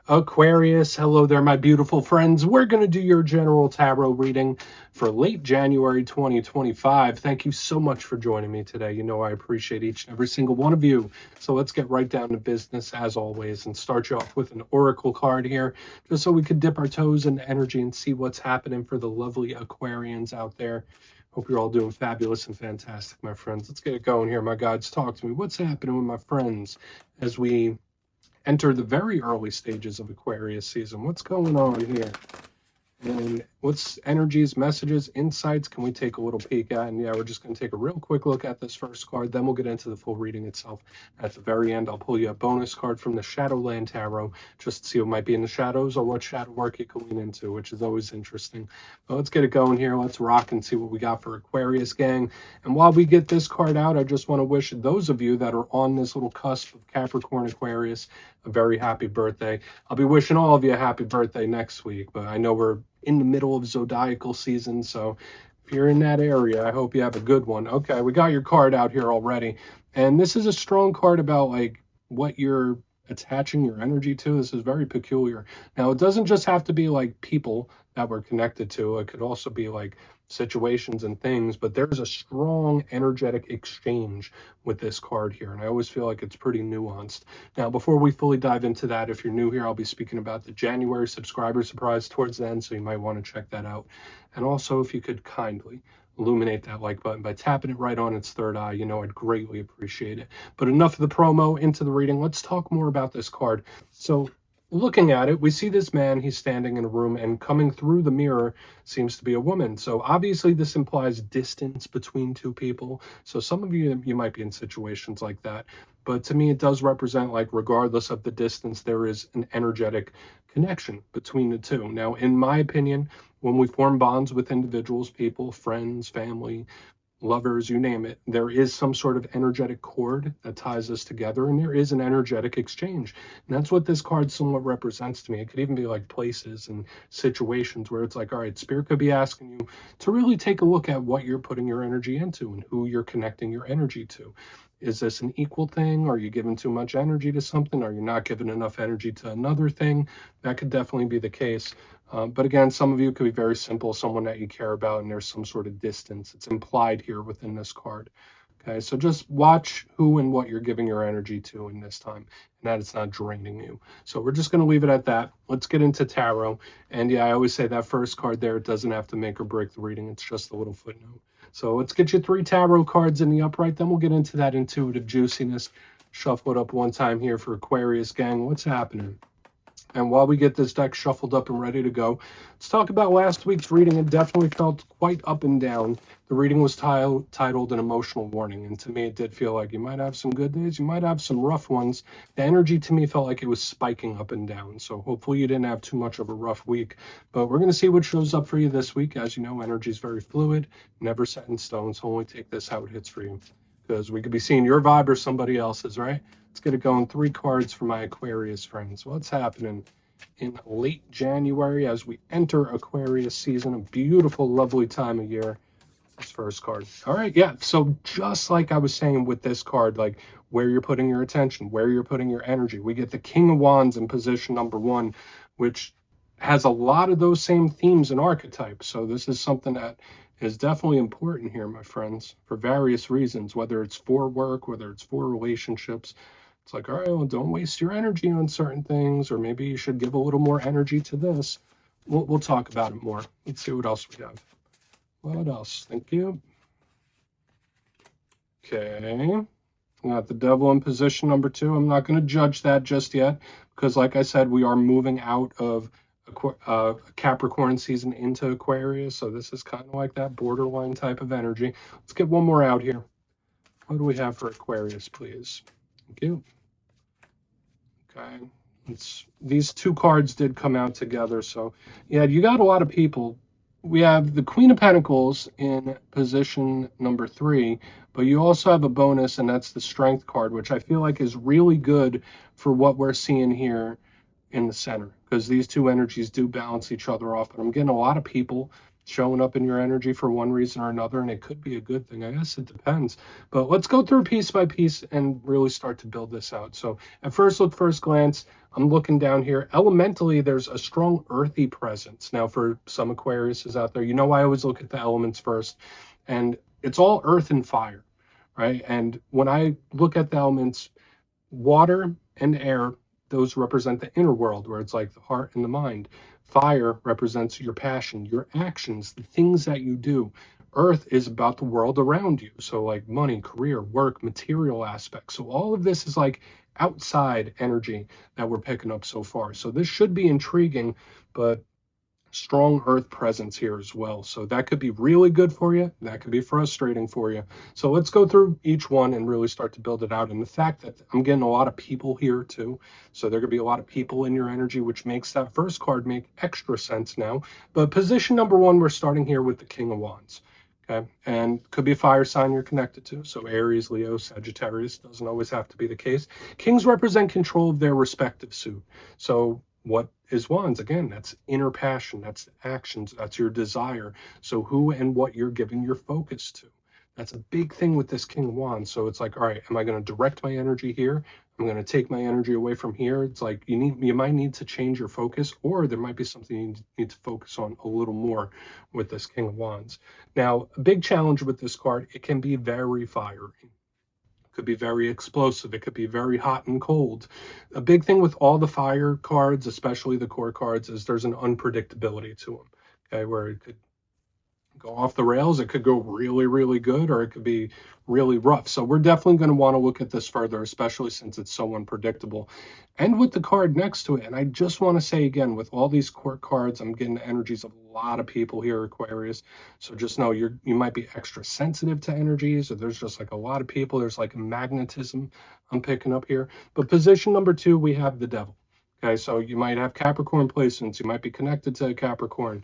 Aquarius, hello there, my beautiful friends. We're going to do your general tarot reading for late January 2025. Thank you so much for joining me today. You know I appreciate each and every single one of you. So let's get right down to business as always and start you off with an oracle card here, just so we could dip our toes in energy and see what's happening for the lovely Aquarians out there. Hope you're all doing fabulous and fantastic, my friends. Let's get it going here, my guides. Talk to me. What's happening with my friends as we enter the very early stages of Aquarius season? What's going on here? And what's energies, messages, insights can we take a little peek at? And yeah, we're just going to take a real quick look at this first card. Then we'll get into the full reading itself. At the very end, I'll pull you a bonus card from the Shadowland Tarot, just to see what might be in the shadows or what shadow work you can lean into, which is always interesting. But let's get it going here. Let's rock and see what we got for Aquarius, gang. And while we get this card out, I just want to wish those of you that are on this little cusp of Capricorn Aquarius a very happy birthday. I'll be wishing all of you a happy birthday next week, but I know we're in the middle of zodiacal season, so if you're in that area, I hope you have a good one. Okay, we got your card out here already, and this is a strong card about like what you're attaching your energy to. This is very peculiar. Now, it doesn't just have to be like people that we're connected to. It could also be like situations and things, but there's a strong energetic exchange with this card here, and I always feel like it's pretty nuanced. Now, before we fully dive into that, if you're new here, I'll be speaking about the January subscriber surprise towards the end, so you might want to check that out. And also, if you could kindly illuminate that like button by tapping it right on its third eye, you know I'd greatly appreciate it. But enough of the promo, into the reading. Let's talk more about this card. So looking at it, we see this man, he's standing in a room, and coming through the mirror seems to be a woman. So obviously this implies distance between two people. So some of you might be in situations like that. But to me, it does represent, like, regardless of the distance, there is an energetic connection between the two. Now, in my opinion, when we form bonds with individuals, people, friends, family, lovers, you name it, there is some sort of energetic cord that ties us together, and there is an energetic exchange. And that's what this card somewhat represents to me. It could even be like places and situations where it's like, all right, Spirit could be asking you to really take a look at what you're putting your energy into and who you're connecting your energy to. Is this an equal thing? Are you giving too much energy to something? Are you not giving enough energy to another thing? That could definitely be the case. But again, some of you could be very simple, someone that you care about, and there's some sort of distance. It's implied here within this card. Okay, so just watch who and what you're giving your energy to in this time, and that it's not draining you. So we're just going to leave it at that. Let's get into tarot. And yeah, I always say that first card there, it doesn't have to make or break the reading. It's just a little footnote. So let's get you 3 tarot cards in the upright. Then we'll get into that intuitive juiciness. Shuffle it up one time here for Aquarius, gang. What's happening? And while we get this deck shuffled up and ready to go, let's talk about last week's reading. It definitely felt quite up and down. The reading was titled An Emotional Warning, and to me it did feel like you might have some good days, you might have some rough ones. The energy to me felt like it was spiking up and down, so hopefully you didn't have too much of a rough week. But we're going to see what shows up for you this week. As you know, energy is very fluid, never set in stone, so only take this how it hits for you, because we could be seeing your vibe or somebody else's, right? Let's get it going. 3 cards for my Aquarius friends. What's happening in late January as we enter Aquarius season? A beautiful, lovely time of year. This first card. All right, yeah. So just like I was saying with this card, like where you're putting your attention, where you're putting your energy, we get the King of Wands in position number 1, which has a lot of those same themes and archetypes. So this is something that is definitely important here, my friends, for various reasons, whether it's for work, whether it's for relationships. It's like, all right, well, don't waste your energy on certain things, or maybe you should give a little more energy to this. We'll talk about it more. Let's see what else we have. What else? Thank you. Okay. Got the Devil in position number 2. I'm not going to judge that just yet, because like I said, we are moving out of Capricorn season into Aquarius, so this is kind of like that borderline type of energy. Let's get one more out here. What do we have for Aquarius, please? Thank you. Okay, these 2 cards did come out together, so yeah, you got a lot of people. We have the Queen of Pentacles in position number 3, but you also have a bonus, and that's the Strength card, which I feel like is really good for what we're seeing here in the center, because these 2 energies do balance each other off. But I'm getting a lot of people showing up in your energy for one reason or another, and it could be a good thing. I guess it depends. But let's go through piece by piece and really start to build this out. So at first glance, I'm looking down here. Elementally, there's a strong earthy presence. Now, for some Aquariuses out there, you know I always look at the elements first, and it's all earth and fire, right? And when I look at the elements, water and air, those represent the inner world, where it's like the heart and the mind. Fire represents your passion, your actions, the things that you do. Earth is about the world around you. So like money, career, work, material aspects. So all of this is like outside energy that we're picking up so far. So this should be intriguing, but strong earth presence here as well. So that could be really good for you. That could be frustrating for you. So let's go through each one and really start to build it out. And the fact that I'm getting a lot of people here too. So there could be a lot of people in your energy, which makes that first card make extra sense now. But position number one, we're starting here with the King of Wands. Okay, and could be a fire sign you're connected to. So Aries, Leo, Sagittarius, doesn't always have to be the case. Kings represent control of their respective suit. So what is Wands? Again, that's inner passion, that's actions, that's your desire. So who and what you're giving your focus to. That's a big thing with this King of Wands. So it's like, all right, am I going to direct my energy here? I'm going to take my energy away from here. It's like you might need to change your focus, or there might be something you need to focus on a little more with this King of Wands. Now, a big challenge with this card, it can be very fiery. Could be very explosive. It could be very hot and cold. A big thing with all the fire cards, especially the core cards, is there's an unpredictability to them. Okay, where it could go off the rails, it could go really, really good, or it could be really rough. So we're definitely going to want to look at this further, especially since it's so unpredictable. And with the card next to it, and I just want to say again, with all these court cards, I'm getting the energies of a lot of people here, Aquarius. So just know you might be extra sensitive to energies, or there's just like a lot of people. There's like a magnetism I'm picking up here. But position number two, we have the Devil. Okay, so you might have Capricorn placements. You might be connected to Capricorn.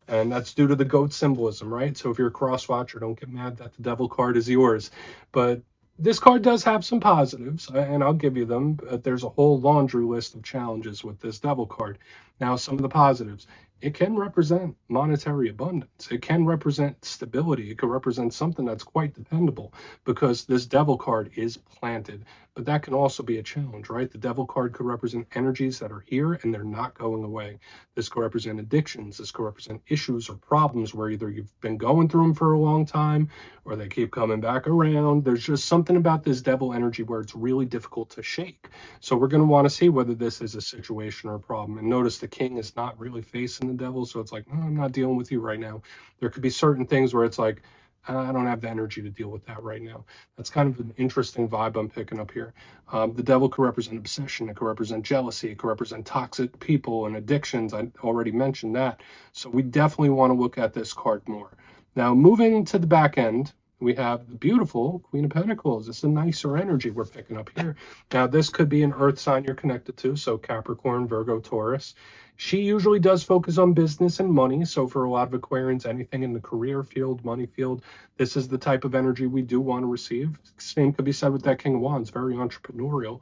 And that's due to the goat symbolism, right? So if you're a cross watcher, don't get mad that the Devil card is yours. But this card does have some positives, and I'll give you them. But there's a whole laundry list of challenges with this Devil card. Now, some of the positives. It can represent monetary abundance. It can represent stability. It can represent something that's quite dependable, because this Devil card is planted. But that can also be a challenge, right? The Devil card could represent energies that are here and they're not going away. This could represent addictions. This could represent issues or problems where either you've been going through them for a long time or they keep coming back around. There's just something about this Devil energy where it's really difficult to shake. So we're going to want to see whether this is a situation or a problem. And notice the King is not really facing the Devil. So it's like, oh, I'm not dealing with you right now. There could be certain things where it's like, I don't have the energy to deal with that right now. That's kind of an interesting vibe I'm picking up here. The Devil could represent obsession. It could represent jealousy. It could represent toxic people and addictions. I already mentioned that. So we definitely want to look at this card more. Now, moving to the back end, we have the beautiful Queen of Pentacles. It's a nicer energy we're picking up here. Now, this could be an earth sign you're connected to, so Capricorn, Virgo, Taurus. She usually does focus on business and money. So for a lot of Aquarians, anything in the career field, money field, this is the type of energy we do want to receive. Same could be said with that King of Wands, very entrepreneurial.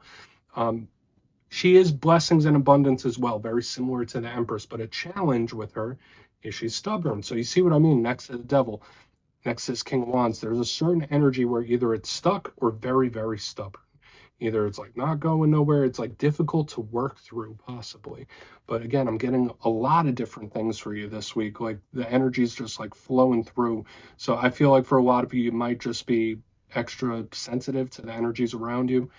She is blessings and abundance as well, very similar to the Empress, but a challenge with her is she's stubborn. So you see what I mean? Next to the Devil, next to this King of Wands, there's a certain energy where either it's stuck or very, very stubborn. Either it's like not going nowhere, it's like difficult to work through possibly. But again, I'm getting a lot of different things for you this week. Like the energy's just like flowing through. So I feel like for a lot of you, you might just be extra sensitive to the energies around you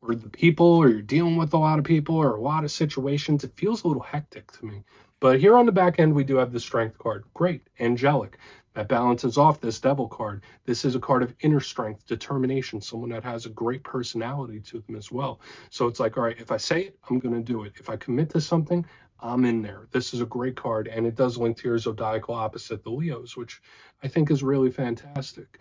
or the people, or you're dealing with a lot of people or a lot of situations. It feels a little hectic to me. But here on the back end, we do have the Strength card. Great, angelic. That balances off this Devil card. This is a card of inner strength, determination, someone that has a great personality to them as well. So it's like, all right, if I say it, I'm going to do it. If I commit to something, I'm in there. This is a great card, and it does link to your zodiacal opposite, the Leos, which I think is really fantastic.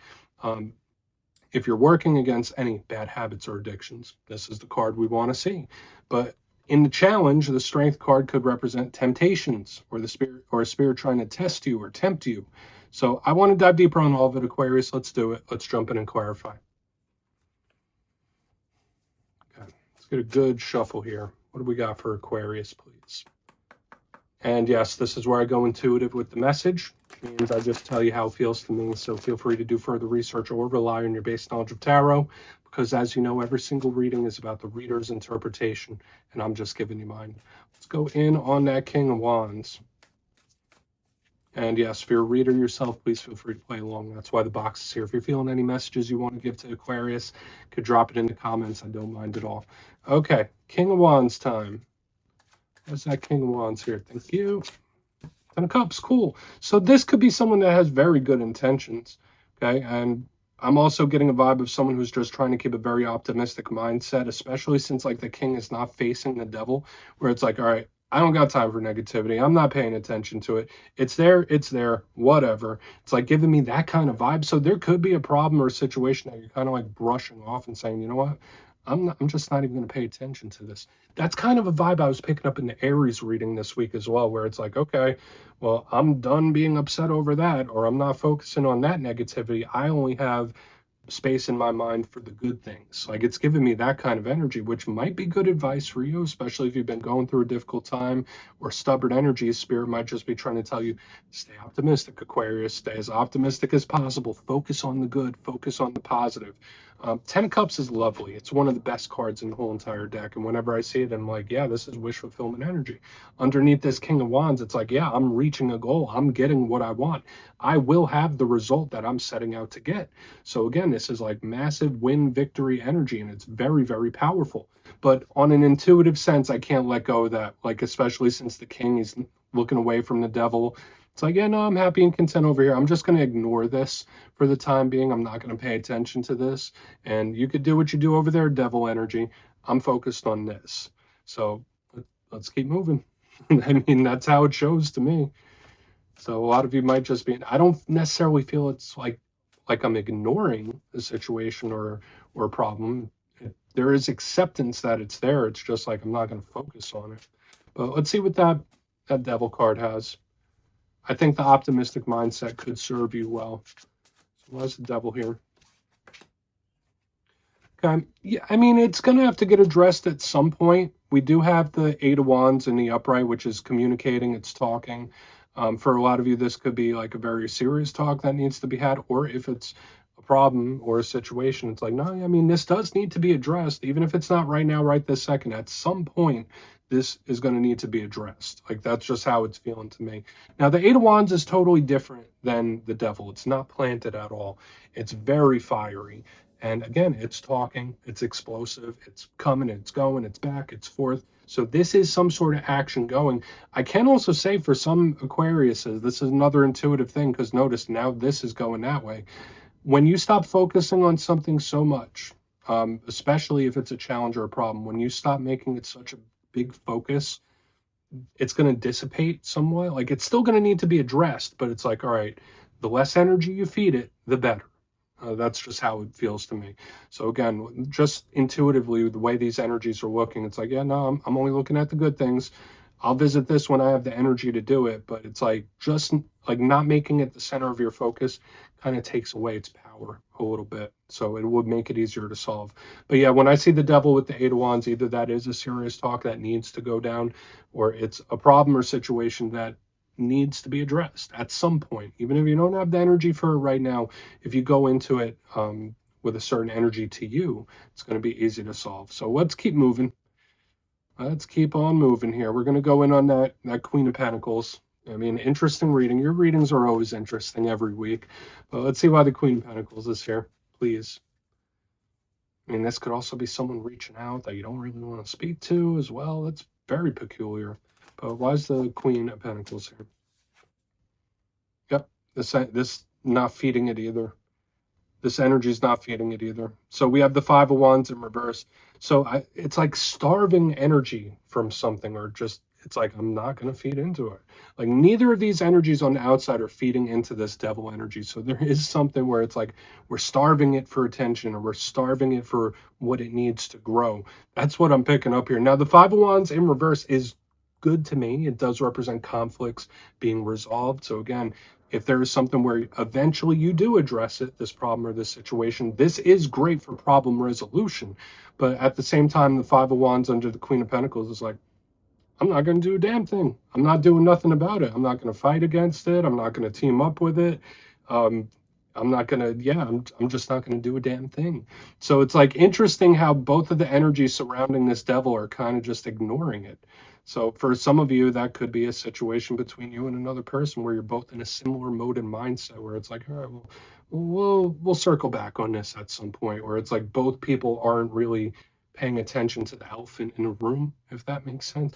If you're working against any bad habits or addictions, this is the card we want to see. But in the challenge, the Strength card could represent temptations, or the spirit, or a spirit trying to test you or tempt you. So I want to dive deeper on all of it, Aquarius. Let's do it. Let's jump in and clarify. Okay, let's get a good shuffle here. What do we got for Aquarius, please? And yes, this is where I go intuitive with the message. It means I just tell you how it feels to me. So feel free to do further research or rely on your base knowledge of tarot. because as you know, every single reading is about the reader's interpretation, and I'm just giving you mine. Let's go in on that King of Wands. And yes, if you're a reader yourself, please feel free to play along. That's why the box is here. If you're feeling any messages you want to give to Aquarius, you could drop it in the comments. I don't mind at all. Okay, King of Wands time. Where's that King of Wands here? Thank you. Ten of Cups, cool. So this could be someone that has very good intentions, okay? And I'm also getting a vibe of someone who's just trying to keep a very optimistic mindset, especially since like the king is not facing the devil, where it's like, all right, I don't got time for negativity. I'm not paying attention to it. It's there, whatever. It's like giving me that kind of vibe. So there could be a problem or a situation that you're kind of like brushing off and saying, you know what? I'm just not even going to pay attention to this. That's kind of a vibe I was picking up in the Aries reading this week as well, where it's like, okay, well, I'm done being upset over that, or I'm not focusing on that negativity. I only have space in my mind for the good things. Like it's giving me that kind of energy, which might be good advice for you, especially if you've been going through a difficult time or stubborn energy. Spirit might just be trying to tell you, stay optimistic, Aquarius, stay as optimistic as possible. Focus on the good, focus on the positive. 10 Cups is lovely. It's one of the best cards in the whole entire deck. And whenever I see it, I'm like, yeah, this is wish fulfillment energy. Underneath this King of Wands, it's like, yeah, I'm reaching a goal. I'm getting what I want. I will have the result that I'm setting out to get. So again, this is like massive win victory energy, and it's very, very powerful. But on an intuitive sense, I can't let go of that. Like, especially since the king is looking away from the devil. It's like, yeah, no, I'm happy and content over here. I'm just going to ignore this for the time being. I'm not going to pay attention to this. And you could do what you do over there, devil energy. I'm focused on this. So let's keep moving. I mean, that's how it shows to me. So a lot of you might just be, I don't necessarily feel it's like I'm ignoring a situation or a problem. There is acceptance that it's there. It's just like I'm not going to focus on it. But let's see what that devil card has. I think the optimistic mindset could serve you well. So what's the devil here? Okay, yeah, I mean, it's going to have to get addressed at some point. We do have the Eight of Wands in the upright, which is communicating, it's talking. For a lot of you, this could be like a very serious talk that needs to be had, or if it's a problem or a situation, it's like, no, I mean, this does need to be addressed, even if it's not right now, right this second. At some point, this is going to need to be addressed. Like, that's just how it's feeling to me. Now, the Eight of Wands is totally different than the devil. It's not planted at all. It's very fiery. And again, it's talking, it's explosive, it's coming, it's going, it's back, it's forth. So this is some sort of action going. I can also say for some Aquariuses, this is another intuitive thing, because notice now this is going that way. When you stop focusing on something so much, especially if it's a challenge or a problem, when you stop making it such a big focus, it's going to dissipate somewhat. Like, it's still going to need to be addressed, but it's like, all right, the less energy you feed it, the better. That's just how it feels to me. So again, just intuitively, the way these energies are looking, it's like, yeah, no, I'm only looking at the good things. I'll visit this when I have the energy to do it, but it's like, just like not making it the center of your focus kind of takes away its power a little bit. So it would make it easier to solve. But yeah, when I see the devil with the Eight of Wands, either that is a serious talk that needs to go down, or it's a problem or situation that needs to be addressed at some point. Even if you don't have the energy for it right now, if you go into it with a certain energy to you, it's going to be easy to solve. So let's keep moving. Let's keep on moving here. We're going to go in on that Queen of Pentacles. I mean, interesting reading. Your readings are always interesting every week. But let's see why the Queen of Pentacles is here, please. I mean, this could also be someone reaching out that you don't really want to speak to as well. That's very peculiar. But why is the Queen of Pentacles here? Yep, this not feeding it either. This energy is not feeding it either. So we have the Five of Wands in reverse. So it's like starving energy from something, or just, it's like, I'm not going to feed into it. Like, neither of these energies on the outside are feeding into this devil energy. So there is something where it's like we're starving it for attention, or we're starving it for what it needs to grow. That's what I'm picking up here. Now, the Five of Wands in reverse is good to me. It does represent conflicts being resolved. So again, if there is something where eventually you do address it, this problem or this situation, this is great for problem resolution. But at the same time, the Five of Wands under the Queen of Pentacles is like, I'm not going to do a damn thing. I'm not doing nothing about it. I'm not going to fight against it. I'm not going to team up with it. I'm not gonna, yeah, I'm just not gonna do a damn thing. So it's like interesting how both of the energies surrounding this devil are kind of just ignoring it. So for some of you, that could be a situation between you and another person where you're both in a similar mode and mindset where it's like, all right, well, we'll circle back on this at some point, where it's like both people aren't really paying attention to the elephant in the room, if that makes sense.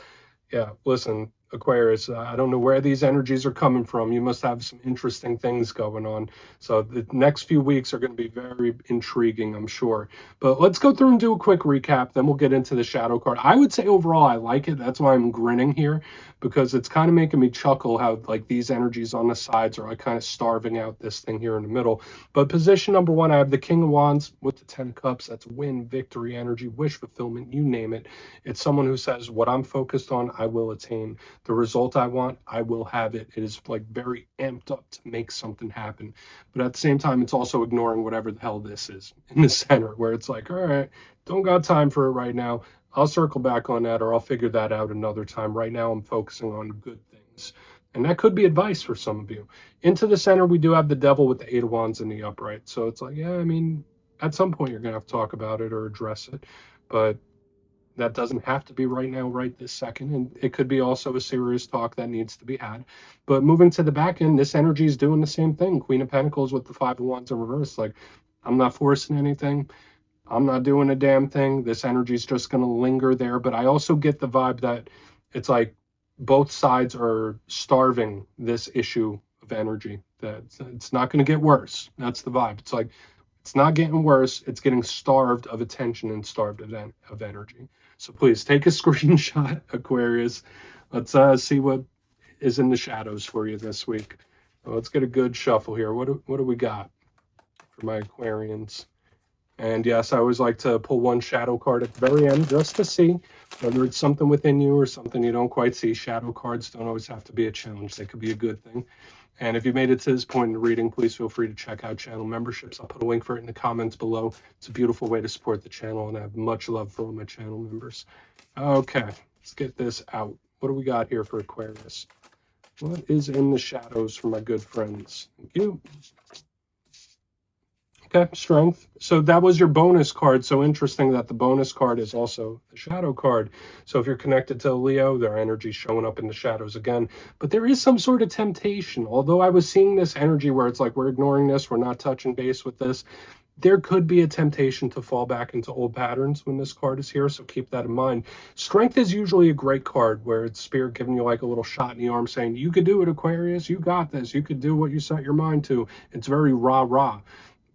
Yeah, listen, Aquarius, I don't know where these energies are coming from. You must have some interesting things going on. So the next few weeks are going to be very intriguing, I'm sure. But let's go through and do a quick recap. Then we'll get into the shadow card. I would say overall, I like it. That's why I'm grinning here, because it's kind of making me chuckle how like these energies on the sides are like kind of starving out this thing here in the middle. But position number one, I have the King of Wands with the 10 of Cups. That's win, victory, energy, wish fulfillment, you name it. It's someone who says, what I'm focused on, I will attain. The result I want, I will have it. It is like very amped up to make something happen. But at the same time, it's also ignoring whatever the hell this is in the center, where it's like, all right, don't got time for it right now. I'll circle back on that, or I'll figure that out another time. Right now, I'm focusing on good things. And that could be advice for some of you. Into the center, we do have the devil with the 8 of Wands in the upright. So it's like, yeah, I mean, at some point you're going to have to talk about it or address it. But that doesn't have to be right now, right this second. And it could be also a serious talk that needs to be had. But moving to the back end, this energy is doing the same thing. Queen of Pentacles with the 5 of Wands in reverse. Like, I'm not forcing anything. I'm not doing a damn thing. This energy is just going to linger there. But I also get the vibe that it's like both sides are starving this issue of energy. That it's not going to get worse. That's the vibe. It's like, it's not getting worse. It's getting starved of attention and starved of energy. So please take a screenshot, Aquarius. Let's see what is in the shadows for you this week. Well, let's get a good shuffle here. What do we got for my Aquarians? And yes, I always like to pull one shadow card at the very end just to see whether it's something within you or something you don't quite see. Shadow cards don't always have to be a challenge. They could be a good thing. And if you made it to this point in the reading, please feel free to check out channel memberships. I'll put a link for it in the comments below. It's a beautiful way to support the channel, and I have much love for all my channel members. Okay, let's get this out. What do we got here for Aquarius? What is in the shadows for my good friends? Thank you. Okay, strength. So that was your bonus card. So interesting that the bonus card is also the shadow card. So if you're connected to Leo, their energy showing up in the shadows again. But there is some sort of temptation. Although I was seeing this energy where it's like, we're ignoring this, we're not touching base with this. There could be a temptation to fall back into old patterns when this card is here, so keep that in mind. Strength is usually a great card where it's Spirit giving you like a little shot in the arm saying, you could do it, Aquarius, you got this, you could do what you set your mind to. It's very rah-rah.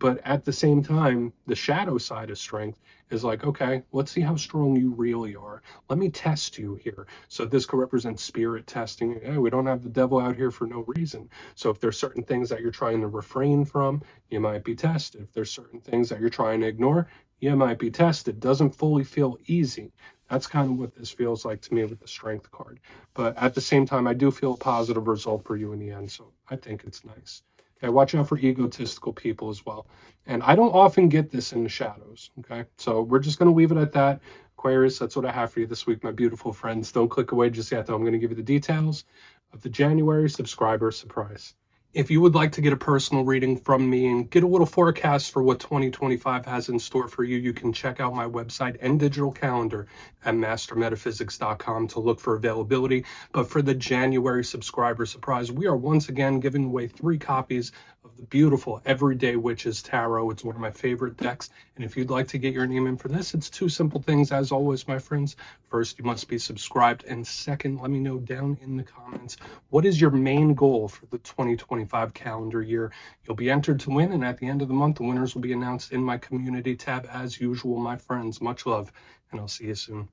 But at the same time, the shadow side of strength is like, okay, let's see how strong you really are. Let me test you here. So this could represent spirit testing. Hey, we don't have the devil out here for no reason. So if there's certain things that you're trying to refrain from, you might be tested. If there's certain things that you're trying to ignore, you might be tested. Doesn't fully feel easy. That's kind of what this feels like to me with the strength card. But at the same time, I do feel a positive result for you in the end. So I think it's nice. Okay, watch out for egotistical people as well. And I don't often get this in the shadows, okay? So we're just going to leave it at that. Aquarius, that's what I have for you this week, my beautiful friends. Don't click away just yet, though. I'm going to give you the details of the January subscriber surprise. If you would like to get a personal reading from me and get a little forecast for what 2025 has in store for you, you can check out my website and digital calendar at mastermetaphysics.com to look for availability. But for the January subscriber surprise, we are once again giving away 3 copies of the beautiful Everyday Witches Tarot. It's one of my favorite decks. And if you'd like to get your name in for this, it's 2 simple things, as always, my friends. First, you must be subscribed. And second, let me know down in the comments, what is your main goal for the 2025 calendar year? You'll be entered to win. And at the end of the month, the winners will be announced in my community tab as usual, my friends. Much love, and I'll see you soon.